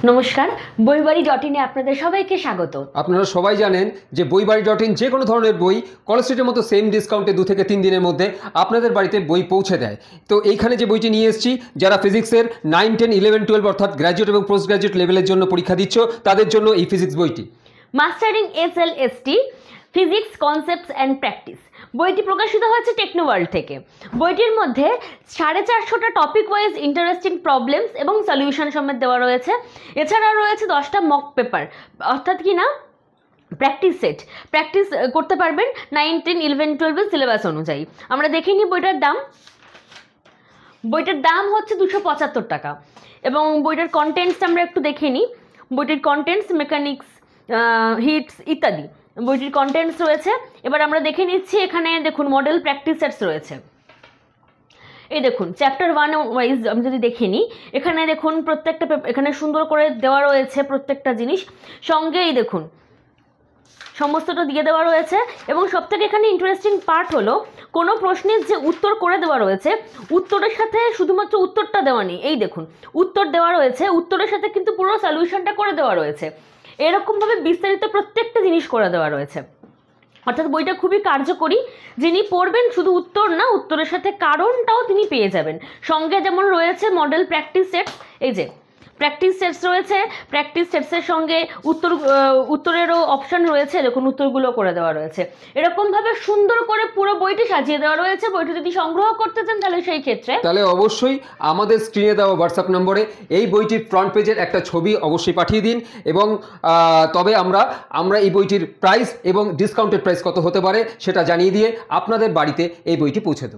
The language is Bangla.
নমস্কার, বইবাড়ি.ইনে আপনাদের সবাইকে স্বাগত। আপনারা সবাই জানেন যে বইবাড়ি.ইন যে কোনো ধরনের বই কলেজ স্ট্রিটের মতো সেম ডিসকাউন্টে 2 থেকে 3 দিনের মধ্যে আপনাদের বাড়িতে বই পৌঁছে দেয়। তো এইখানে যে বইটি নিয়ে এসেছি, যারা ফিজিক্সের 9, 10, 11, 12 অর্থাৎ গ্র্যাজুয়েট এবং পোস্ট গ্র্যাজুয়েট লেভেলের জন্য পরীক্ষা দিচ্ছ, তাদের জন্য এই ফিজিক্স বইটি। Mastering SLST physics concepts and practice বইটি প্রকাশিত হয়েছে টেকনোওয়ার্ল্ড থেকে। বইটির মধ্যে 450টা টপিক ওয়াইজ ইন্টারেস্টিং প্রবলেমস এবং সলিউশন সমেত দেওয়া রয়েছে। এছাড়াও রয়েছে 10টা মক পেপার, অর্থাৎ কি না প্র্যাকটিস সেট। প্র্যাকটিস করতে পারবেন 9, 10, 11, 12 সিলেবাস অনুযায়ী। আমরা দেখে নিই বইটার দাম হচ্ছে 275 টাকা এবং বইটার কন্টেন্টস আমরা একটু দেখে নিই। বইটির কন্টেন্টস মেকানিক্স, হিটস ইত্যাদি বইটির কন্টেন্টস রয়েছে। এবার আমরা দেখে নিচ্ছি, এখানে দেখুন মডেল প্র্যাকটিস সেটস রয়েছে। এই দেখুন চ্যাপ্টার 1 ওয়াইজ আমি যদি দেখে নিই, এখানে দেখুন প্রত্যেকটা এখানে সুন্দর করে দেওয়া রয়েছে প্রত্যেকটা জিনিস, সঙ্গে এই দেখুন সমস্তটা দিয়ে দেওয়া রয়েছে। এবং সবথেকে এখানে ইন্টারেস্টিং পার্ট হলো কোনো প্রশ্নের যে উত্তর করে দেওয়া রয়েছে, উত্তরের সাথে শুধুমাত্র উত্তরটা দেওয়া নেই, এই দেখুন উত্তর দেওয়া রয়েছে, উত্তরের সাথে কিন্তু পুরো সলিউশনটা করে দেওয়া রয়েছে। এরকমভাবে বিস্তারিত প্রত্যেকটা জিনিস করে দেওয়া রয়েছে। অর্থাৎ বইটা খুবই কার্যকরী। যিনি পড়বেন শুধু উত্তর না, উত্তরের সাথে কারণটাও তিনি পেয়ে যাবেন। সঙ্গে যেমন রয়েছে মডেল প্র্যাকটিস সেটস, এই যে প্র্যাকটিস সেটস রয়েছে, প্র্যাকটিস সেটসের সঙ্গে উত্তরেরও অপশান রয়েছে, দেখুন উত্তরগুলো করে দেওয়া রয়েছে। এরকমভাবে সুন্দর করে পুরো বইটি সাজিয়ে দেওয়া রয়েছে। বইটি যদি সংগ্রহ করতে চান তাহলে সেই ক্ষেত্রে অবশ্যই আমাদের স্ক্রিনে দেওয়া হোয়াটসঅ্যাপ নম্বরে এই বইটির ফ্রন্ট পেজের একটা ছবি অবশ্যই পাঠিয়ে দিন। এবং তবে আমরা এই বইটির প্রাইস এবং ডিসকাউন্টেড প্রাইস কত হতে পারে সেটা জানিয়ে দিয়ে আপনাদের বাড়িতে এই বইটি পৌঁছে দেব।